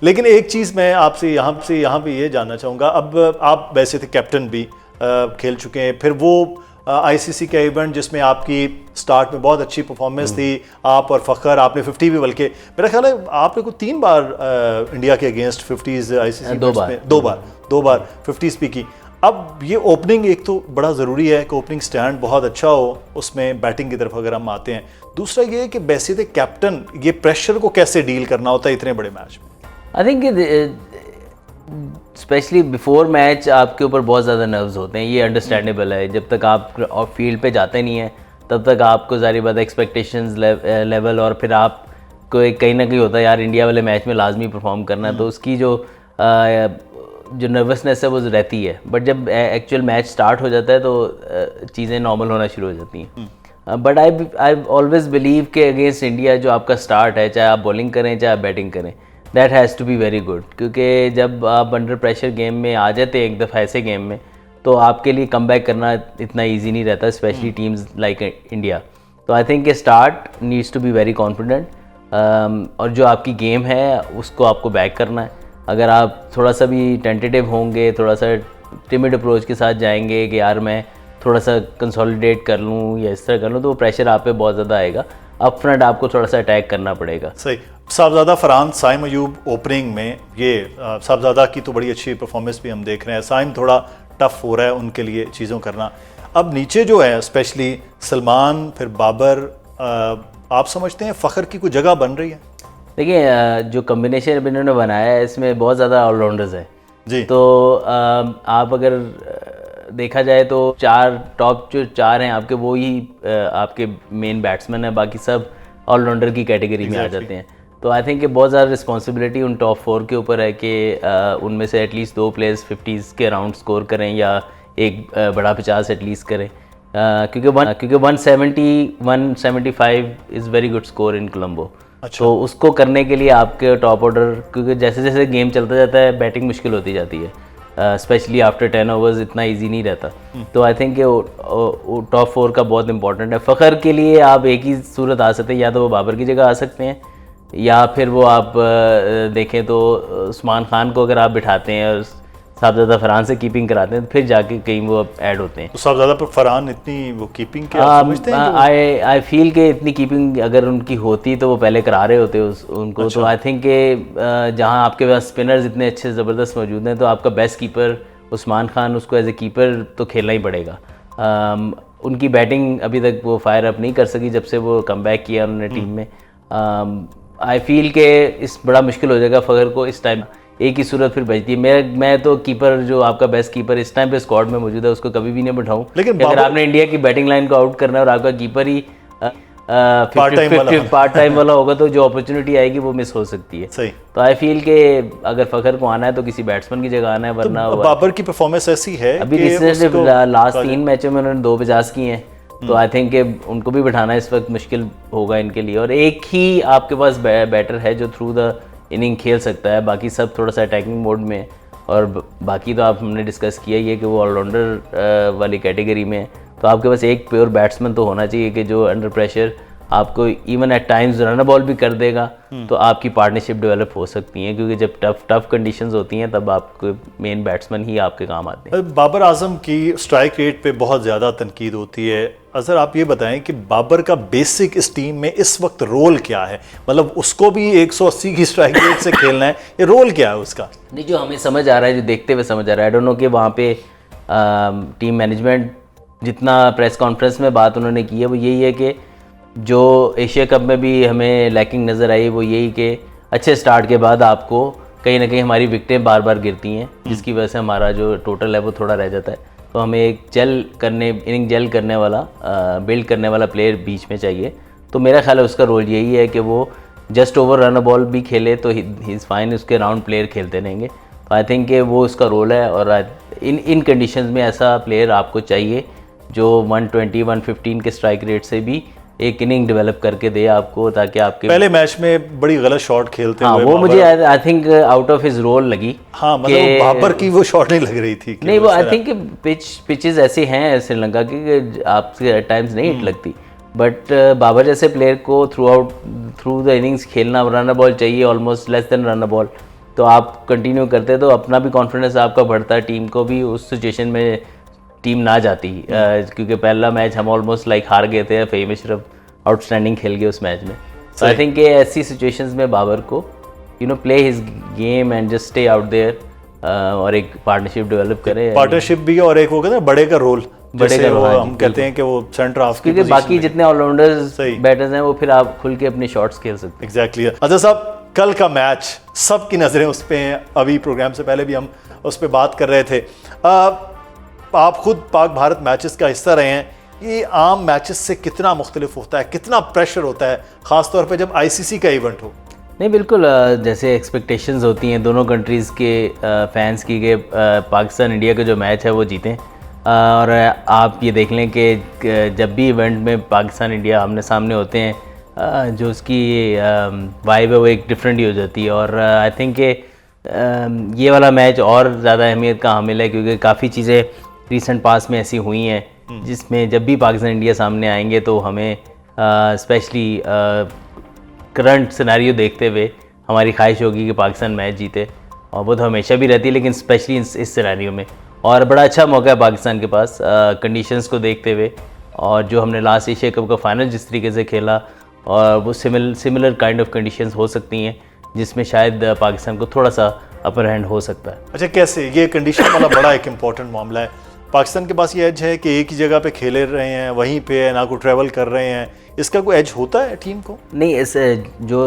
लेकिन एक चीज़ मैं आपसे यहाँ पे ये जानना चाहूँगा, अब आप वैसे थे कैप्टन भी, खेल चुके हैं, फिर वो आईसीसी का इवेंट जिसमें आपकी स्टार्ट में बहुत अच्छी परफॉर्मेंस थी, आप और फ़खर, आपने 50 भी, बल्कि मेरा ख्याल है आपने को 3 बार इंडिया के अगेंस्ट 50s आईसीसी में दो बार 50s भी की। अब ये ओपनिंग एक तो बड़ा ज़रूरी है कि ओपनिंग स्टैंड बहुत अच्छा हो उसमें बैटिंग की तरफ अगर हम आते हैं, दूसरा ये है कि वैसे थे कैप्टन, ये प्रेशर को कैसे डील करना होता है इतने बड़े मैच में? I think specially before match आपके ऊपर बहुत ज़्यादा नर्व्स होते हैं, ये अंडरस्टैंडेबल है। जब तक आप फील्ड पे जाते नहीं हैं तब तक आपको ज़ाहिर बात एक्सपेक्टेशंस लेवल और फिर आपको कहीं ना कहीं होता है यार इंडिया वाले मैच में लाजमी परफॉर्म करना है, तो उसकी जो नर्वसनेस है वो रहती है। बट जब एक्चुअल मैच स्टार्ट हो जाता है तो चीज़ें नॉर्मल होना शुरू हो जाती हैं। बट आई ऑलवेज बिलीव कि अगेंस्ट इंडिया जो आपका स्टार्ट है, चाहे आप बॉलिंग करें चाहे आप बैटिंग करें, that has to be very good, क्योंकि जब आप अंडर प्रेशर गेम में आ जाते हैं एक दफ़ा ऐसे गेम में, तो आपके लिए कम बैक करना इतना ईजी नहीं रहता, स्पेशली टीम्स लाइक इंडिया। तो I think start needs to be very confident, और जो आपकी गेम है उसको आपको बैक करना है। अगर आप थोड़ा सा भी टेंटेटिव होंगे, थोड़ा सा टिमिड अप्रोच के साथ जाएंगे कि यार मैं थोड़ा सा कंसोलिडेट कर लूँ या इस तरह कर लूँ, तो वो प्रेशर आप पे बहुत ज़्यादा आएगा। अप फ्रंट आपको थोड़ा सा अटैक करना पड़ेगा। सही। साहबजादा फरहान, साइम अयूब ओपनिंग में, ये साहबजादा की तो बड़ी अच्छी परफॉर्मेंस भी हम देख रहे हैं, साइम थोड़ा टफ हो रहा है उनके लिए चीज़ों करना। अब नीचे जो है स्पेशली सलमान, फिर बाबर, आप समझते हैं फ़खर की कोई जगह बन रही है? देखिए जो कम्बिनेशन अभी इन्होंने बनाया है इसमें बहुत ज़्यादा ऑलराउंडर्स हैं जी। तो आप अगर देखा जाए तो टॉप जो चार हैं आपके, वो ही आपके मेन बैट्समैन हैं, बाकी सब ऑलराउंडर की कैटेगरी में आ जाते हैं। तो आई थिंक बहुत ज़्यादा रिस्पॉन्सिबिलिटी उन टॉप 4 के ऊपर है कि उनमें से एटलीस्ट 2 प्लेयर्स 50s के अराउंड स्कोर करें या एक बड़ा 50 एटलीस्ट करें, क्योंकि 170-175 is very good score in Colombo. अच्छा। तो उसको करने के लिए आपके टॉप ऑर्डर, क्योंकि जैसे जैसे गेम चलता जाता है बैटिंग मुश्किल होती जाती है, स्पेशली आफ्टर 10 ओवर्स इतना इजी नहीं रहता। तो आई थिंक टॉप 4 का बहुत इंपॉर्टेंट है। फ़खर के लिए आप एक ही सूरत आ सकते हैं, या तो वो बाबर की जगह आ सकते हैं, या फिर वो आप देखें तो उस्मान खान को अगर आप बिठाते हैं और साहबजादा फरहान से कीपिंग कराते हैं तो फिर जाके कहीं वो ऐड होते हैं। तो साहबजादा पर फरहान इतनी वो कीपिंग के आप समझते हैं? आई फील कि इतनी कीपिंग अगर उनकी होती तो वो पहले करा रहे होते उनको। अच्छा। तो आई थिंक कि जहां आपके पास स्पिनर्स इतने अच्छे ज़बरदस्त मौजूद हैं, तो आपका बेस्ट कीपर उस्मान खान, उसको एज ए कीपर तो खेलना ही पड़ेगा। उनकी बैटिंग अभी तक वो फायर अप नहीं कर सकी जब से वो कम बैक किया उन्होंने टीम में। आई फील के इस बड़ा मुश्किल हो जाएगा फ़खर को इस टाइम, एक ही सूरत फिर बचती है। मैं तो कीपर जो आपका बेस्ट कीपर इस टाइम पे स्क्वाड में मौजूद है उसको कभी भी नहीं बिठाऊं। लेकिन अगर आपने इंडिया की बैटिंग लाइन को आउट करना है और आपका कीपर ही पार्ट टाइम वाला होगा, तो जो अपॉर्चुनिटी आएगी वो मिस हो सकती है। सही। तो आई फील के अगर फ़खर को आना है तो किसी बैट्समैन की जगह आना है, वरना तो बाबर की परफॉर्मेंस ऐसी है अभी लास्ट 3 मैचों में उन्होंने 2 50 किए हैं, तो आई थिंक उनको भी बिठाना इस वक्त मुश्किल होगा इनके लिए। और एक ही आपके पास बैटर है जो थ्रू द इनिंग खेल सकता है, बाकी सब थोड़ा सा अटैकिंग मोड में, और बाकी तो आप हमने डिस्कस किया ही है कि वो ऑलराउंडर वाली कैटेगरी में है। तो आपके पास एक प्योर बैट्समैन तो होना चाहिए कि जो अंडर प्रेशर आपको even at times run ball भी कर देगा, तो आपकी पार्टनरशिप डेवलप हो सकती है, क्योंकि जब टफ कंडीशंस होती हैं तब आपके मेन बैट्समैन ही आपके काम आते हैं। बाबर आजम की स्ट्राइक रेट पे बहुत ज़्यादा तनकीद होती है। अज़हर आप ये बताएं कि बाबर का बेसिक इस टीम में इस वक्त रोल क्या है? मतलब उसको भी 180 की स्ट्राइक रेट से खेलना है, ये रोल क्या है उसका? नहीं, जो हमें समझ आ रहा है, जो देखते हुए समझ आ रहा है, आई डोंट नो कि वहाँ पे टीम मैनेजमेंट जितना प्रेस कॉन्फ्रेंस में बात उन्होंने की है वो यही है कि जो एशिया कप में भी हमें लैकिंग नज़र आई वो यही कि अच्छे स्टार्ट के बाद आपको कहीं ना कहीं हमारी विकेटें बार बार गिरती हैं, जिसकी वजह से हमारा जो टोटल है वो थोड़ा रह जाता है। तो हमें एक इनिंग जेल करने वाला, बिल्ड करने वाला प्लेयर बीच में चाहिए। तो मेरा ख्याल है उसका रोल यही है कि वो जस्ट ओवर रन बॉल भी खेले तो ही इज़ फाइन, उसके राउंड प्लेयर खेलते रहेंगे। तो आई थिंक कि वो उसका रोल है, और इन कंडीशंस में ऐसा प्लेयर आपको चाहिए जो 120-115 के स्ट्राइक रेट से भी एक इनिंग डेवलप करके दे आपको, ताकि आपके पहले मैच में बड़ी गलत शॉट खेलते हुए वो मुझे I think out of his role लगी। हाँ, मतलब बाबर की वो शॉट नहीं लग रही थी। नहीं, वो आई थिंक पिचेस ऐसे हैं श्रीलंका की आपसे एट टाइम्स नहीं हिट लगती, बट बाबर जैसे प्लेयर को थ्रू द इनिंग्स खेलना, रन बॉल चाहिए almost less than run ball, तो आप कंटिन्यू करते तो अपना भी कॉन्फिडेंस आपका बढ़ता, टीम को भी उस सिचुएशन में टीम ना जाती, क्योंकि पहला मैच हम ऑलमोस्ट लाइक हार गए थे, फ़हीम अशरफ आउटस्टैंडिंग खेल गए उस मैच में। सो आई थिंक ऐसी सिचुएशंस में बाबर को play his game and just stay out there, और एक पार्टनरशिप डेवलप करें, पार्टनरशिप भी, और एक वो कहते हैं बड़े का रोल, जैसे वो हम कहते हैं कि वो सेंटर हाफ की, क्योंकि बाकी जितने ऑलराउंडर्स बैटर्स हैं वो फिर आप खुल के अपने शॉट्स खेल सकते हैं। एग्जैक्टली। अच्छा साहब, कल का मैच सबकी नज़रें उस पर हैं, अभी प्रोग्राम से पहले भी हम उस पर बात कर रहे थे। आप खुद पाक भारत मैचेस का हिस्सा रहे हैं, ये आम मैचेस से कितना मुख्तलिफ होता है, कितना प्रेशर होता है, ख़ासतौर पे जब आईसीसी का इवेंट हो? नहीं बिल्कुल, जैसे एक्सपेक्टेशंस होती हैं दोनों कंट्रीज़ के फैंस की कि पाकिस्तान इंडिया का जो मैच है वो जीतें, और आप ये देख लें कि जब भी इवेंट में पाकिस्तान इंडिया आमने सामने होते हैं, जो उसकी वाइब है वो एक डिफरेंट ही हो जाती है। और आई थिंक ये वाला मैच और ज़्यादा अहमियत का हामिल है, क्योंकि काफ़ी चीज़ें रीसेंट पास में ऐसी हुई हैं जिसमें जब भी पाकिस्तान इंडिया सामने आएंगे तो हमें स्पेशली करंट सिनेरियो देखते हुए हमारी ख्वाहिश होगी कि पाकिस्तान मैच जीते, और वो तो हमेशा भी रहती है, लेकिन स्पेशली इस सिनेरियो में। और बड़ा अच्छा मौका है पाकिस्तान के पास कंडीशंस को देखते हुए, और जो हमने लास्ट एशिया कप का फाइनल जिस तरीके से खेला, और वो सिमिलर काइंड ऑफ कंडीशंस हो सकती हैं जिसमें शायद पाकिस्तान को थोड़ा सा अपर हैंड हो सकता है। अच्छा, कैसे? ये कंडीशन वाला बड़ा एक इम्पॉर्टेंट मामला है। पाकिस्तान के पास ये एज है कि एक ही जगह पे खेले रहे हैं, वहीं पे ना को ट्रैवल कर रहे हैं, इसका कोई एज होता है टीम को? नहीं, इस जो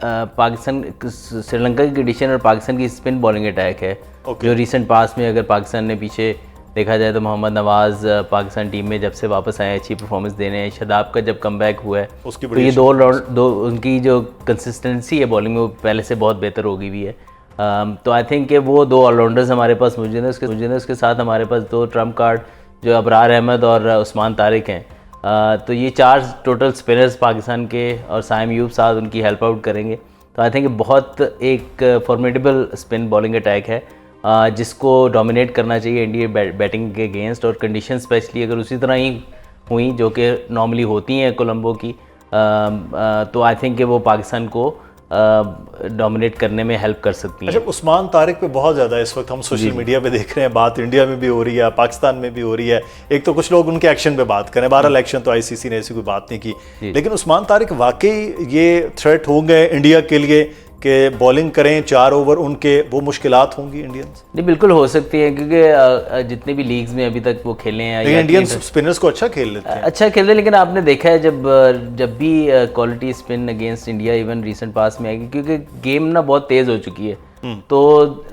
पाकिस्तान श्रीलंका की कंडीशन और पाकिस्तान की स्पिन बॉलिंग अटैक है, जो रीसेंट पास में अगर पाकिस्तान ने पीछे देखा जाए तो मोहम्मद नवाज़ पाकिस्तान टीम में जब से वापस आए अच्छी परफॉर्मेंस देने हैं, शादाब का जब कमबैक हुआ है तो ये दो उनकी जो कंसिस्टेंसी है बॉलिंग में वो पहले से बहुत बेहतर हो गई हुई है। तो आई थिंक कि वो दो ऑलराउंडर्स हमारे पास मौजूद हैं, उसके साथ हमारे पास दो ट्रम्प कार्ड जो अबरार अहमद और उस्मान तारिक हैं। तो ये 4 टोटल स्पिनर्स पाकिस्तान के, और साइम यूब साथ उनकी हेल्प आउट करेंगे। तो आई थिंक बहुत एक फॉर्मेडेबल स्पिन बॉलिंग अटैक है, जिसको डोमिनेट करना चाहिए इंडिया बैटिंग के अगेंस्ट, और कंडीशन स्पेशली अगर उसी तरह ही हुई जो कि नॉर्मली होती हैं कोलंबो की, तो आई थिंक कि वो पाकिस्तान को डोमिनेट करने में हेल्प कर सकती है। अच्छा, उस्मान तारिक पे बहुत ज़्यादा इस वक्त हम सोशल मीडिया पे देख रहे हैं, बात इंडिया में भी हो रही है, पाकिस्तान में भी हो रही है। एक तो कुछ लोग उनके एक्शन पे बात करें, 12 एक्शन तो आईसीसी ने ऐसी कोई बात नहीं की, लेकिन उस्मान तारिक वाकई ये थ्रेट हो गए इंडिया के लिए कि बॉलिंग करें 4 ओवर उनके, वो मुश्किलात होंगी इंडियंस? नहीं बिल्कुल हो सकती है, क्योंकि जितने भी लीग्स में अभी तक वो खेले हैं, इंडियन स्पिनर्स को अच्छा खेल लेते हैं, अच्छा खेलते हैं, लेकिन आपने देखा है जब भी quality spin against India even recent पास में आएगी, क्योंकि गेम ना बहुत तेज़ हो चुकी है, तो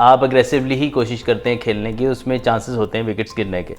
आप अग्रेसिवली ही कोशिश करते हैं खेलने की, उसमें चांसेस होते हैं विकेट्स गिरने के।